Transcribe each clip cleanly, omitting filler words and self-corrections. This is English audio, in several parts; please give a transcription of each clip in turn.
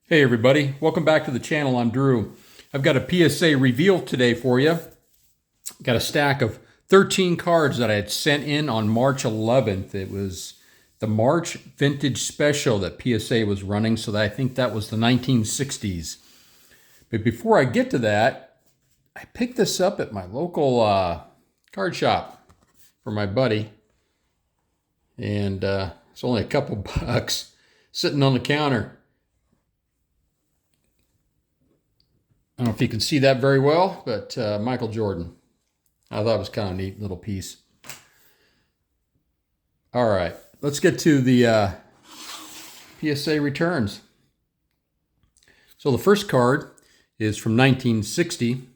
Hey everybody, welcome back to the channel. I'm Drew. I've got a PSA reveal today for you. Got a stack of 13 cards that I had sent in on March 11th. It was the March vintage special that PSA was running, so I think that was the 1960s. But before I get to that, I picked this up at my local card shop for my buddy. And it's only a couple bucks sitting on the counter. I don't know if you can see that very well, but Michael Jordan. I thought it was kind of a neat little piece. All right, let's get to the PSA returns. So the first card is from 1960.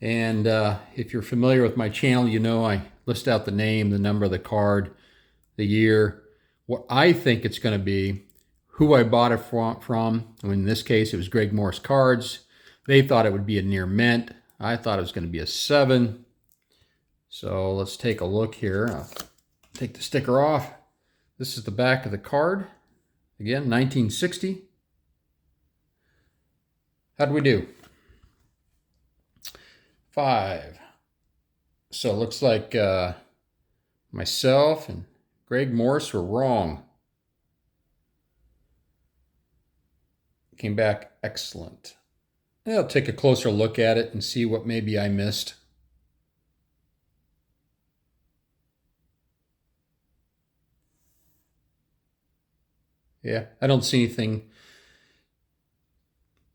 And if you're familiar with my channel, you know I list out the name, the number of the card, the year, what I think it's going to be, who I bought it from. In this case, it was Greg Morse Cards. They thought it would be a near mint. I thought it was going to be a 7. So let's take a look here. I'll take the sticker off. This is the back of the card. Again, 1960. How'd we do? 5. So it looks like myself and Greg Morse were wrong. Came back excellent. I'll take a closer look at it and see what maybe I missed. Yeah, I don't see anything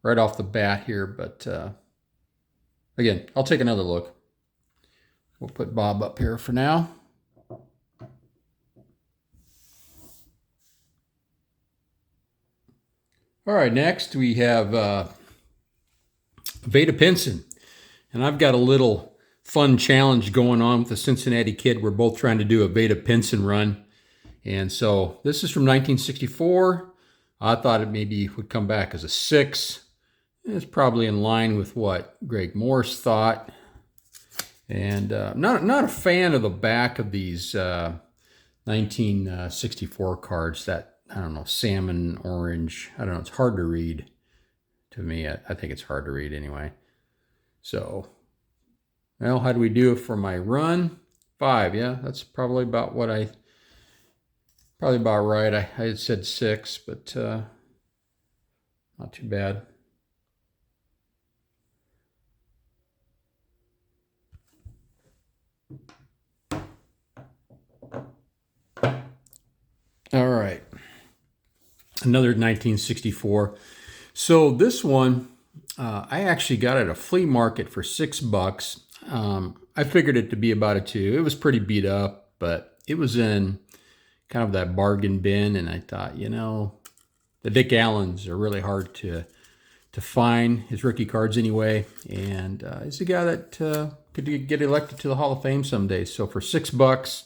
right off the bat here, but again, I'll take another look. We'll put Bob up here for now. All right, next we have Veda Pinson. And I've got a little fun challenge going on with the Cincinnati kid. We're both trying to do a Veda Pinson run. And so this is from 1964. I thought it maybe would come back as a 6. It's probably in line with what Greg Morse thought. And not a fan of the back of these 1964 cards. That, I don't know, salmon, orange. I don't know, it's hard to read. To me, I think it's hard to read anyway. So, well, how do we do for my run? 5, yeah, that's probably about what probably about right. I had said 6, but not too bad. All right, another 1964. So this one, I actually got at a flea market for $6. I figured it to be about a 2. It was pretty beat up, but it was in kind of that bargain bin. And I thought, you know, the Dick Allens are really hard to find, his rookie cards anyway. And he's a guy that could get elected to the Hall of Fame someday. So for $6,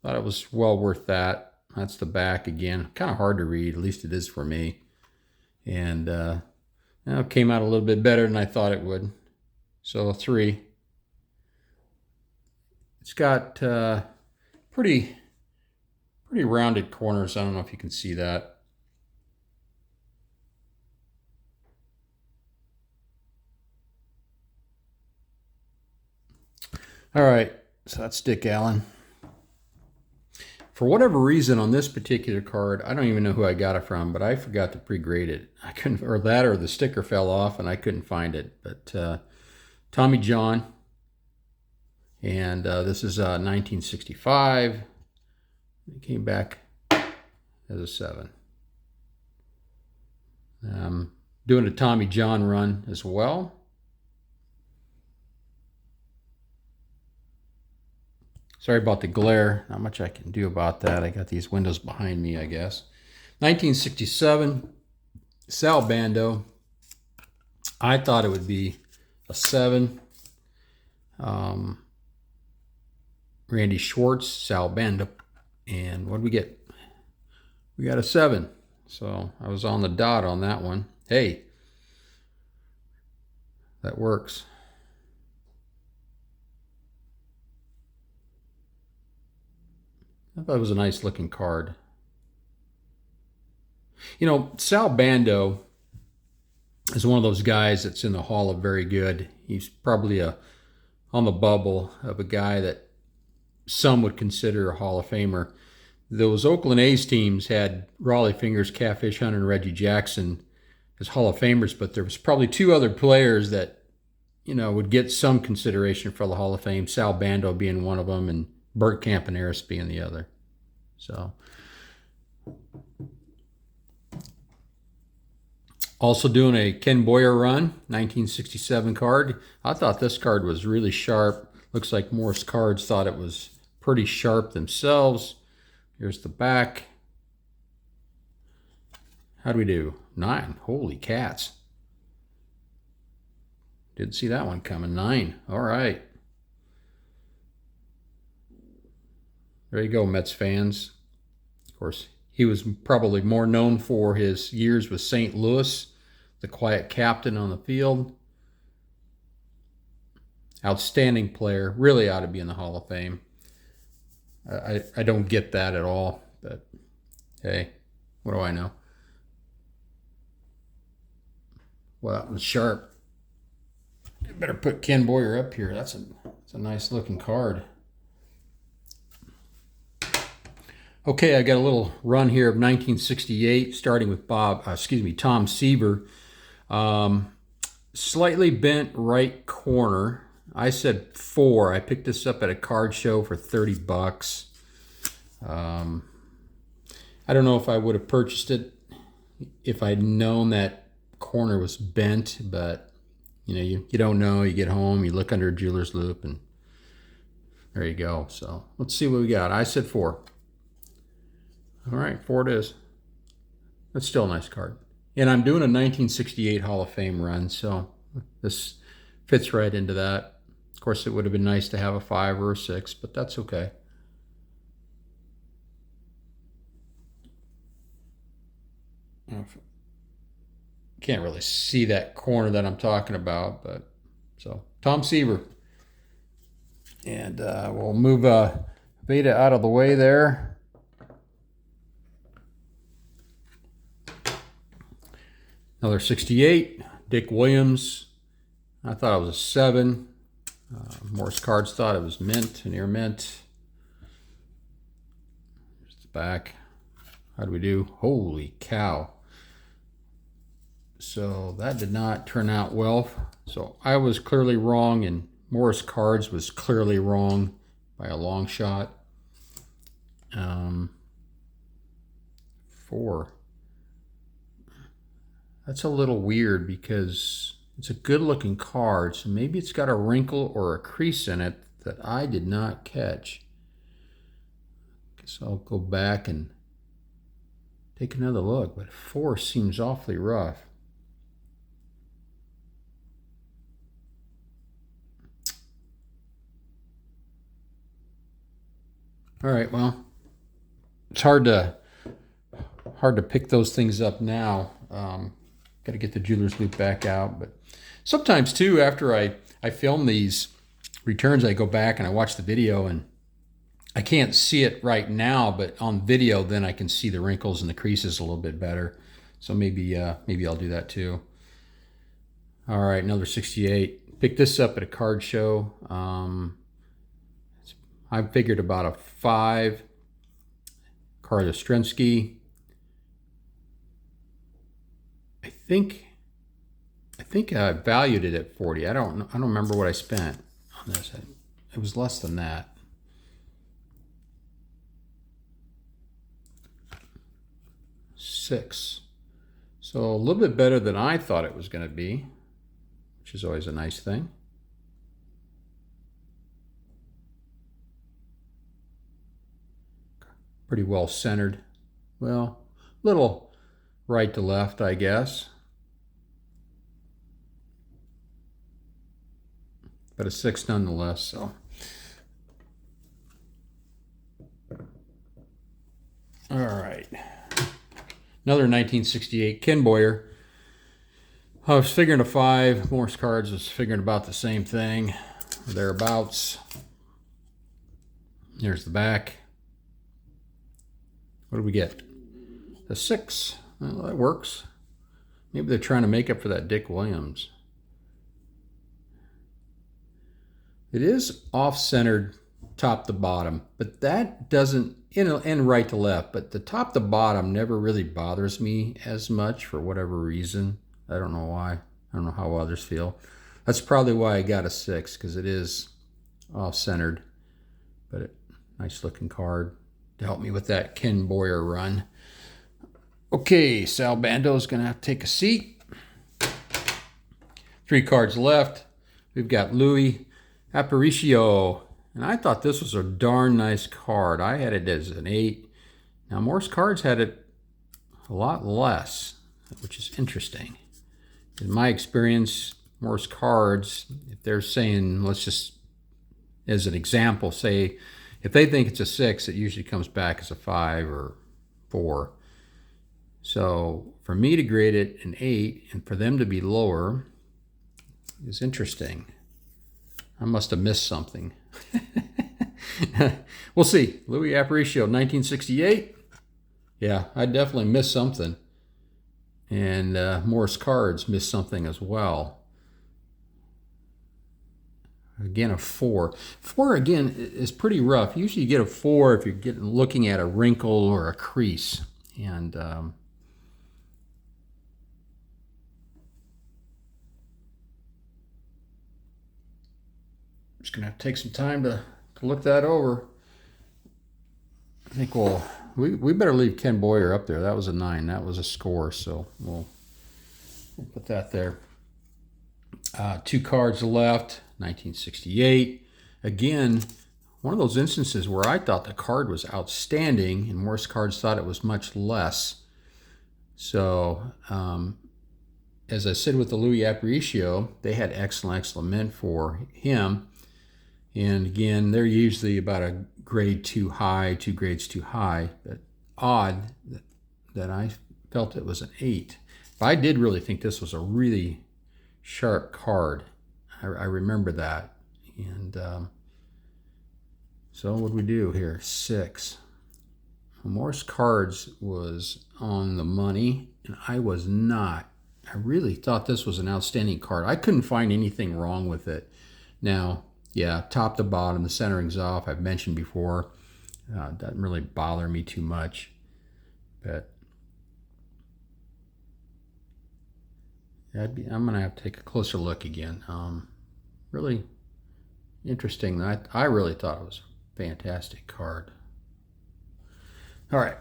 thought it was well worth that. That's the back again. Kind of hard to read, at least it is for me. And it came out a little bit better than I thought it would. So 3. It's got pretty rounded corners. I don't know if you can see that. All right, so that's Dick Allen. For whatever reason on this particular card, I don't even know who I got it from, but I forgot to pre-grade it. I couldn't, or the sticker fell off and I couldn't find it. But Tommy John, and this is 1965. It came back as a 7. Doing a Tommy John run as well. Sorry about the glare. Not much I can do about that. I got these windows behind me, I guess. 1967, Sal Bando. I thought it would be a 7. Randy Schwartz, Sal Bando. And what did we get? We got a 7. So I was on the dot on that one. Hey, that works. I thought it was a nice looking card. You know, Sal Bando is one of those guys that's in the Hall of Very Good. He's probably on the bubble of a guy that some would consider a Hall of Famer. Those Oakland A's teams had Raleigh Fingers, Catfish Hunter, and Reggie Jackson as Hall of Famers, but there was probably two other players that, would get some consideration for the Hall of Fame, Sal Bando being one of them and Burt Campaneris being the other. So, also doing a Ken Boyer run, 1967 card. I thought this card was really sharp. Looks like Morris Cards thought it was pretty sharp themselves. Here's the back. How do we do? 9. Holy cats. Didn't see that one coming. 9. All right. There you go, Mets fans. Of course, he was probably more known for his years with St. Louis, the quiet captain on the field. Outstanding player. Really ought to be in the Hall of Fame. I don't get that at all, but hey, what do I know? Well, that was sharp. I better put Ken Boyer up here. That's a nice looking card. Okay, I got a little run here of 1968, starting with Tom Seaver. Slightly bent right corner. I said 4. I picked this up at a card show for $30. I don't know if I would have purchased it if I'd known that corner was bent, but you don't know. You get home, you look under a jeweler's loop, and there you go. So let's see what we got. I said 4. All right, 4 it is. That's still a nice card. And I'm doing a 1968 Hall of Fame run, so this fits right into that. Of course, it would have been nice to have a 5 or a 6, but that's okay. Can't really see that corner that I'm talking about, but so Tom Seaver. And we'll move Veda out of the way there. Another 68, Dick Williams. I thought it was a 7. Morris Cards thought it was mint, near mint. Here's the back. How do we do? Holy cow. So that did not turn out well. So I was clearly wrong, and Morris Cards was clearly wrong by a long shot. 4. That's a little weird because it's a good looking card, so maybe it's got a wrinkle or a crease in it that I did not catch. Guess I'll go back and take another look, but 4 seems awfully rough. All right, well, it's hard to pick those things up now. Got to get the jeweler's loop back out, but sometimes too, after I film these returns, I go back and I watch the video, and I can't see it right now, but on video, then I can see the wrinkles and the creases a little bit better. So maybe I'll do that too. All right, another 68. Picked this up at a card show. I figured about a 5. Carl Yastrzemski. I think I valued it at 40. I don't remember what I spent on this. It was less than that. $6. So a little bit better than I thought it was going to be, which is always a nice thing. Pretty well centered. Well, little right to left, I guess. But a 6 nonetheless, so. All right. Another 1968 Ken Boyer. I was figuring a 5. Morris Cards was figuring about the same thing, thereabouts. Here's the back. What do we get? A 6. Well, that works. Maybe they're trying to make up for that Dick Williams. It is off-centered top to bottom, but that doesn't, and right to left, but the top to bottom never really bothers me as much for whatever reason. I don't know why. I don't know how others feel. That's probably why I got a 6, because it is off-centered. But nice looking card to help me with that Ken Boyer run. Okay, Sal Bando is going to have to take a seat. 3 cards left. We've got Louie Apparicio. And I thought this was a darn nice card. I had it as an 8. Now, Morse Cards had it a lot less, which is interesting. In my experience, Morse Cards, if they're saying, let's just, as an example, say, if they think it's a 6, it usually comes back as a 5 or 4. So for me to grade it an 8 and for them to be lower is interesting. I must have missed something. We'll see. Louie Apparicio, 1968. Yeah, I definitely missed something. And Morse Cards missed something as well. Again, a 4. 4, again, is pretty rough. Usually you get a 4 if you're looking at a wrinkle or a crease. And just going to have to take some time to look that over. I think we better leave Ken Boyer up there. That was a 9. That was a score, so we'll put that there. 2 cards left, 1968. Again, one of those instances where I thought the card was outstanding and Morse Cards thought it was much less. So, as I said with the Louie Apparicio, they had excellent mint for him. And again, they're usually about a grade too high, 2 grades too high. But odd that I felt it was an 8. But I did really think this was a really sharp card. I remember that. And so what do we do here? 6. Morse Cards was on the money, and I was not. I really thought this was an outstanding card. I couldn't find anything wrong with it. Now, yeah, top to bottom, the centering's off. I've mentioned before. Doesn't really bother me too much. But I'm going to have to take a closer look again. Really interesting. I really thought it was a fantastic card. All right.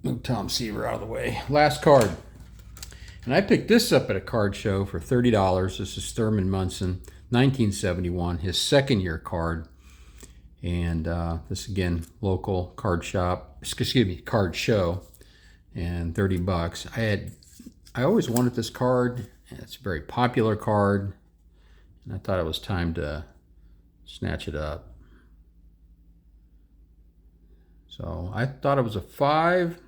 Move Tom Seaver out of the way. Last card. And I picked this up at a card show for $30. This is Thurman Munson, 1971, his second year card. And this, again, local card shop, excuse me, card show, and $30. I always wanted this card. It's a very popular card. And I thought it was time to snatch it up. So I thought it was a 5.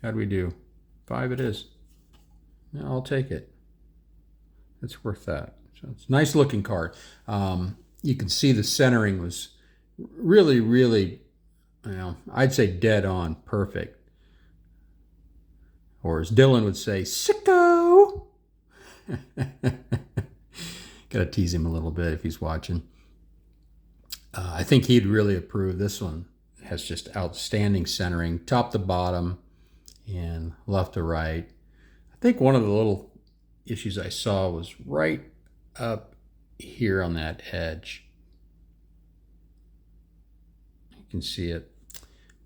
How'd we do? 5 it is. Yeah, I'll take it. It's worth that. So it's a nice looking card. You can see the centering was really, really, I'd say dead on, perfect. Or as Dylan would say, sicko. Gotta tease him a little bit if he's watching. I think he'd really approve. This one has just outstanding centering, top to bottom and left to right. I think one of the little issues I saw was right up here on that edge. You can see it,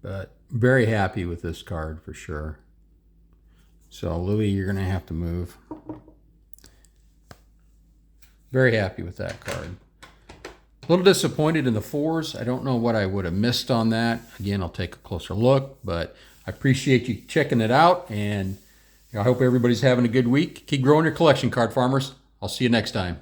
but very happy with this card for sure. So Louie, you're going to have to move. Very happy with that card. A little disappointed in the 4s. I don't know what I would have missed on that. Again, I'll take a closer look, but I appreciate you checking it out, and I hope everybody's having a good week. Keep growing your collection, card farmers. I'll see you next time.